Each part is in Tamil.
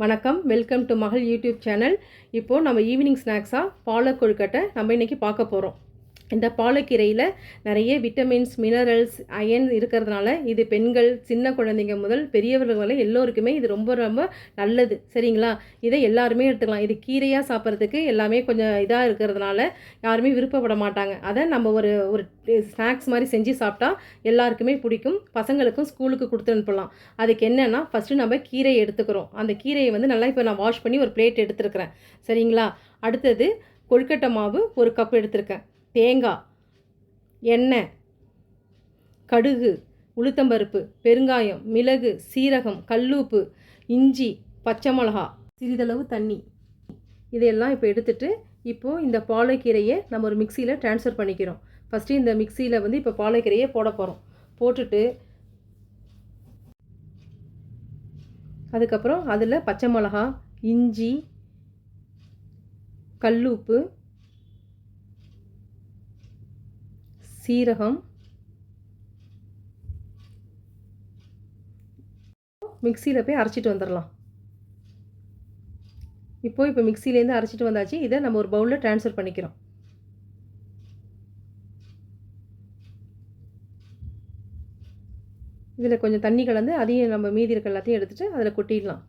வணக்கம், வெல்கம் டு மகள் யூடியூப் சேனல். இப்போது நம்ம ஈவினிங் ஸ்நாக்ஸாக பாலக் கொழுக்கட்டை நம்ம இன்றைக்கி பார்க்க போகிறோம். இந்த பாலக்கீரையில் நிறைய விட்டமின்ஸ், மினரல்ஸ், அயன் இருக்கிறதுனால இது பெண்கள், சின்ன குழந்தைங்க முதல் பெரியவர்கள் வரை எல்லோருக்குமே இது ரொம்ப ரொம்ப நல்லது. சரிங்களா? இதை எல்லாருமே எடுத்துக்கலாம். இது கீரையாக சாப்பிட்றதுக்கு எல்லாமே கொஞ்சம் இதாக இருக்கிறதுனால யாருமே விருப்பப்பட மாட்டாங்க. அதை நம்ம ஒரு ஒரு ஸ்நாக்ஸ் மாதிரி செஞ்சு சாப்பிட்டா எல்லாருக்குமே பிடிக்கும். பசங்களுக்கும் ஸ்கூலுக்கு கொடுத்து அனுப்பலாம். அதுக்கு என்னென்னா, ஃபஸ்ட்டு நம்ம கீரையை எடுத்துக்கிறோம். அந்த கீரையை நல்லா இப்போ நான் வாஷ் பண்ணி ஒரு பிளேட் எடுத்துருக்கிறேன். சரிங்களா? அடுத்தது கொழுக்கட்டை மாவு 1 கப் எடுத்திருக்கேன். தேங்காய், எண்ணெய், கடுகு, உளுத்தம்பருப்பு, பெருங்காயம், மிளகு, சீரகம், கல்லுப்பு, இஞ்சி, பச்சை மிளகா, சிறிதளவு தண்ணி, இதையெல்லாம் இப்போ எடுத்துகிட்டு இப்போது இந்த பாலக்கீரையை நம்ம ஒரு மிக்சியில் ட்ரான்ஸ்ஃபர் பண்ணிக்கிறோம். ஃபஸ்ட்டு இந்த மிக்சியில் இப்போ பாலக்கீரையை போட போகிறோம். போட்டுட்டு அதுக்கப்புறம் அதில் பச்சை மிளகா, இஞ்சி, கல்லுப்பு, சீரகம், மிக்சியில் போய் அரைச்சிட்டு வந்துடலாம். இப்போ மிக்சிலேருந்து அரைச்சிட்டு வந்தாச்சு. இதை நம்ம ஒரு பவுலில் ட்ரான்ஸ்ஃபர் பண்ணிக்கிறோம். இதில் கொஞ்சம் தண்ணி கலந்து அதையும் நம்ம மீதி இருக்க எல்லாத்தையும் எடுத்துகிட்டு அதில் கொட்டிடலாம்.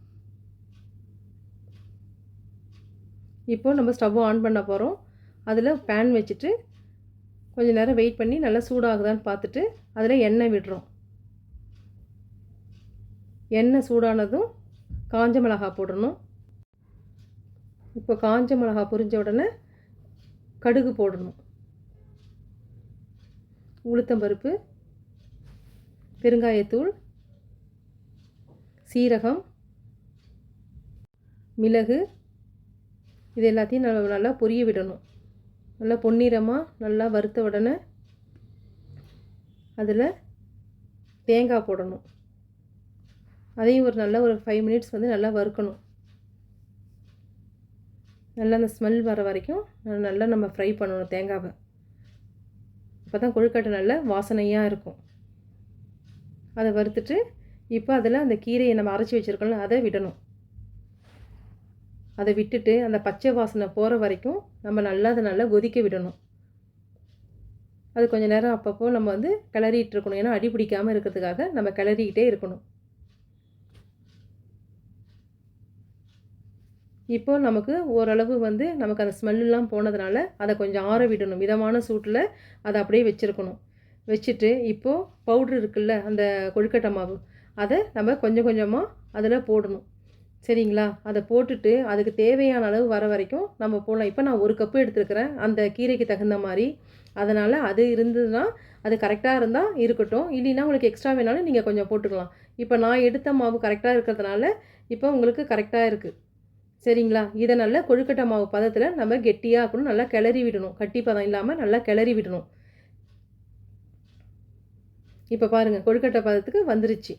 இப்போது நம்ம ஸ்டவ்வை ஆன் பண்ண போகிறோம். அதில் பேன் வச்சுட்டு கொஞ்சம் நேரம் வெயிட் பண்ணி நல்லா சூடாகுதான்னு பார்த்துட்டு அதில் எண்ணெய் விடுறோம். எண்ணெய் சூடானதும் காஞ்ச மிளகாய் போடணும். இப்போ காஞ்ச மிளகாய் பொரிஞ்ச உடனே கடுகு போடணும். உளுத்தம்பருப்பு, பெருங்காயத்தூள், சீரகம், மிளகு, இது எல்லாத்தையும் நல்லா பொரிய விடணும். நல்லா பொன்னிறமாக நல்லா வறுத்த உடனே அதில் தேங்காய் போடணும். அதையும் ஒரு 5 மினிட்ஸ் நல்லா வறுக்கணும். நல்லா அந்த ஸ்மெல் வர வரைக்கும் நல்லா நம்ம ஃப்ரை பண்ணணும் தேங்காவை. அப்போ தான் கொழுக்கட்டை நல்ல வாசனையாக இருக்கும். அதை வறுத்துட்டு இப்போ அதில் அந்த கீரையை நம்ம அரைச்சி வச்சுருக்கோம்ல அதை விடணும். அதை விட்டுட்டு அந்த பச்சை வாசனை போகிற வரைக்கும் நம்ம அதை நல்லா கொதிக்க விடணும். அது கொஞ்சம் நேரம் அப்பப்போ நம்ம கிளறிட்டு இருக்கணும். ஏன்னா அடி பிடிக்காமல் இருக்கிறதுக்காக நம்ம கிளறிக்கிட்டே இருக்கணும். இப்போ நமக்கு ஓரளவு நமக்கு அந்த ஸ்மெல்லாம் போனதுனால அதை கொஞ்சம் ஆற விடணும். மிதமான சூட்டில் அதை அப்படியே வச்சுருக்கணும். வச்சுட்டு இப்போது பவுட்ரு இருக்குல்ல, அந்த கொழுக்கட்டை மாவு, அதை நம்ம கொஞ்சம் கொஞ்சமாக அதில் போடணும். சரிங்களா? அதை போட்டுட்டு அதுக்கு தேவையான அளவு வர வரைக்கும் நம்ம போடலாம். இப்போ நான் 1 கப்பு எடுத்துருக்கிறேன் அந்த கீரைக்கு தகுந்த மாதிரி. அதனால் அது இருந்ததுன்னா அது கரெக்டாக இருந்தால் இருக்கட்டும். இல்லைன்னா உங்களுக்கு எக்ஸ்ட்ரா வேணாலும் நீங்கள் கொஞ்சம் போட்டுக்கலாம். இப்போ நான் எடுத்த மாவு கரெக்டாக இருக்கிறதுனால இப்போ உங்களுக்கு கரெக்டாக இருக்குது. சரிங்களா? இதை நல்லா கொழுக்கட்டை மாவு பதத்தில் நம்ம கெட்டியாக இருக்கணும். நல்லா கிளறி விடணும். கட்டி பதம் இல்லாமல் நல்லா கிளறி விடணும். இப்போ பாருங்கள், கொழுக்கட்டை பதத்துக்கு வந்துருச்சு.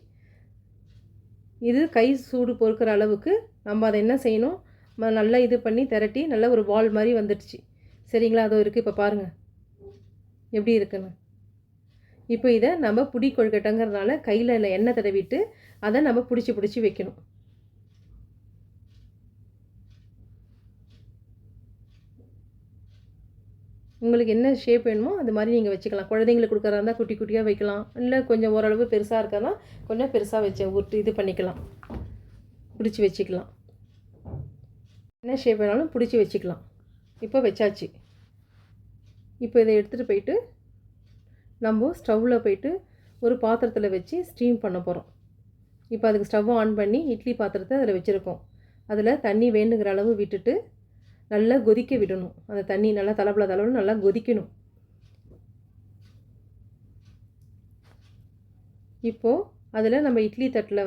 இது கை சூடு பொறுக்கிற அளவுக்கு நம்ம அதை என்ன செய்யணும், நல்லா இது பண்ணி திரட்டி நல்லா ஒரு பால் மாதிரி வந்துடுச்சு. சரிங்களா? அதோ இருக்குது. இப்போ பாருங்கள் எப்படி இருக்குன்னு. இப்போ இதை நம்ம பிடி கொழுக்கட்டைங்கிறதுனால கையில் எண்ணெய் தடவிட்டு அதை நம்ம பிடிச்சி வைக்கணும். உங்களுக்கு என்ன ஷேப் வேணுமோ அது மாதிரி நீங்கள் வச்சுக்கலாம். குழந்தைங்களுக்கு கொடுக்குறதா இருந்தால் குட்டி குட்டியாக வைக்கலாம். இல்லை கொஞ்சம் ஓரளவு பெருசாக இருக்கனா கொஞ்சம் பெருசாக வச்சு உருட்டு இது பண்ணிக்கலாம், பிடிச்சி வச்சுக்கலாம். என்ன ஷேப் வேணாலும் பிடிச்சி வச்சுக்கலாம். இப்போ வச்சாச்சு. இப்போ இதை எடுத்துகிட்டு போயிட்டு நம்ம ஸ்டவ்வில் போயிட்டு ஒரு பாத்திரத்தில் வச்சு ஸ்டீம் பண்ண போகிறோம். இப்போ அதுக்கு ஸ்டவ்வை ஆன் பண்ணி இட்லி பாத்திரத்தை அதில் வச்சுருக்கோம். அதில் தண்ணி வேண்டுங்கிற அளவு விட்டுட்டு நல்லா கொதிக்க விடணும். அந்த தண்ணி நல்லா தளபல நல்லா கொதிக்கணும். இப்போது அதில் நம்ம இட்லி தட்டில்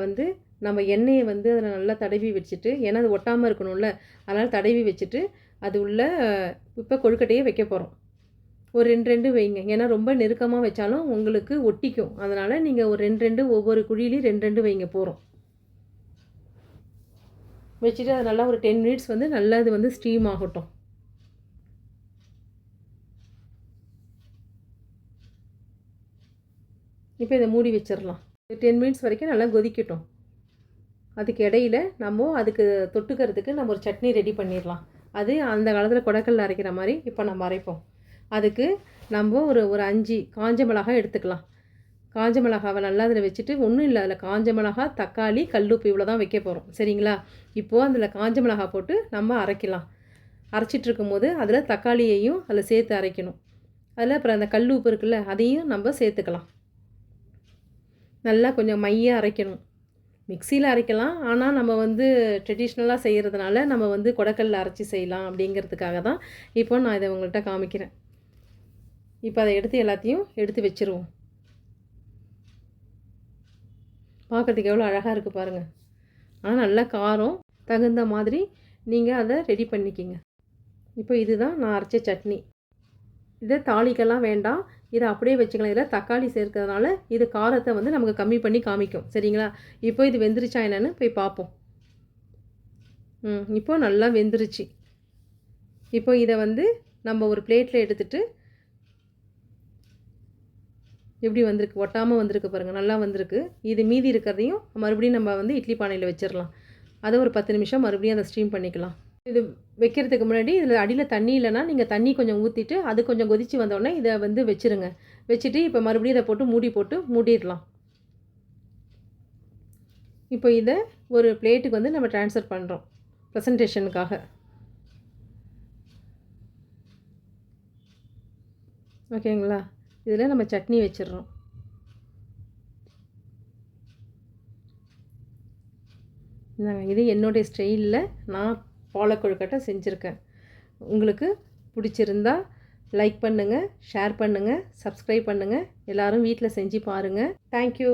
நம்ம எண்ணெயை அதில் நல்லா தடவி வச்சுட்டு, ஏன்னா அது ஒட்டாமல் இருக்கணும்ல, அதனால் தடவி வச்சுட்டு அது உள்ள இப்போ கொழுக்கட்டையே வைக்க போகிறோம். ஒரு 2 வைங்க. ஏன்னா ரொம்ப நெருக்கமாக வச்சாலும் உங்களுக்கு ஒட்டிக்கும். அதனால் நீங்கள் ஒரு 2 ஒவ்வொரு குழியிலையும் 2 வைங்க போகிறோம். வச்சுட்டு அது நல்லா ஒரு 10 மினிட்ஸ் நல்லா இது ஸ்டீம் ஆகட்டும். இப்போ இதை மூடி வச்சிடலாம். 10 மினிட்ஸ் வரைக்கும் நல்லா கொதிக்கட்டும். அதுக்கு இடையில் அதுக்கு தொட்டுக்கிறதுக்கு நம்ம ஒரு சட்னி ரெடி பண்ணிடலாம். அது அந்த காலத்தில் கொடக்கல்ல அரைக்கிற மாதிரி இப்போ நம்ம அரைப்போம். அதுக்கு நம்ம ஒரு 5 காஞ்ச மிளகாய் எடுத்துக்கலாம். காஞ்ச மிளகாவை நல்லா அதில் வச்சுட்டு, ஒன்றும் இல்லை, அதில் காஞ்ச மிளகாய், தக்காளி, கல்லுப்பு இவ்வளோ தான் வைக்க போகிறோம். சரிங்களா? இப்போது அதில் காஞ்ச மிளகாய் போட்டு நம்ம அரைக்கலாம். அரைச்சிட்டு இருக்கும்போது அதில் தக்காளியையும் அதில் சேர்த்து அரைக்கணும். அதில் அப்புறம் அந்த கல் உப்பு இருக்குல்ல, அதையும் நம்ம சேர்த்துக்கலாம். நல்லா கொஞ்சம் மையாக அரைக்கணும். மிக்சியில் அரைக்கலாம், ஆனால் நம்ம ட்ரெடிஷ்னலாக செய்கிறதுனால நம்ம கொடக்கல்ல அரைச்சி செய்யலாம் அப்படிங்கிறதுக்காக தான் இப்போ நான் இதை உங்கள்கிட்ட காமிக்கிறேன். இப்போ அதை எல்லாத்தையும் எடுத்து வச்சுருவோம். பார்க்குறதுக்கு எவ்வளோ அழகாக இருக்குது பாருங்கள். ஆனால் நல்லா காரம் தகுந்த மாதிரி நீங்கள் அதை ரெடி பண்ணிக்கிங்க. இப்போ இதுதான் நான் அரைச்ச சட்னி. இதை தாளிக்கெல்லாம் வேண்டாம், இதை அப்படியே வச்சுக்கலாம். இதில் தக்காளி சேர்க்கிறதுனால இது காரத்தை நமக்கு கம்மி பண்ணி காமிக்கும். சரிங்களா? இப்போ இது வெந்துருச்சா என்னன்னு போய் பார்ப்போம். இப்போ நல்லா வெந்துருச்சு. இப்போ இதை நம்ம ஒரு பிளேட்டில் எடுத்துகிட்டு, எப்படி வந்திருக்கு, ஒட்டாமல் வந்திருக்கு பாருங்கள், நல்லா வந்திருக்கு. இது மீதி இருக்கிறதையும் மறுபடியும் நம்ம இட்லி பானையில் வச்சிடலாம். அதை ஒரு 10 நிமிஷம் மறுபடியும் அதை ஸ்டீம் பண்ணிக்கலாம். இது வைக்கிறதுக்கு முன்னாடி இதில் அடியில் தண்ணி இல்லைன்னா நீங்கள் தண்ணி கொஞ்சம் ஊற்றிட்டு அது கொஞ்சம் கொதித்து வந்தோடனே இதை வச்சுருங்க. வச்சுட்டு இப்போ மறுபடியும் இதை போட்டு மூடிடலாம். இப்போ இதை ஒரு பிளேட்டுக்கு நம்ம ட்ரான்ஸ்ஃபர் பண்ணுறோம் ப்ரெசன்டேஷனுக்காக. ஓகேங்களா? இதில் நம்ம சட்னி வச்சிடுறோம். இது என்னுடைய ஸ்டைலில் நான் பாலக்கொழுக்கட்டை செஞ்சுருக்கேன். உங்களுக்கு பிடிச்சிருந்தா லைக் பண்ணுங்கள், ஷேர் பண்ணுங்கள், சப்ஸ்கிரைப் பண்ணுங்கள். எல்லோரும் வீட்டில் செஞ்சு பாருங்கள். தேங்க்யூ.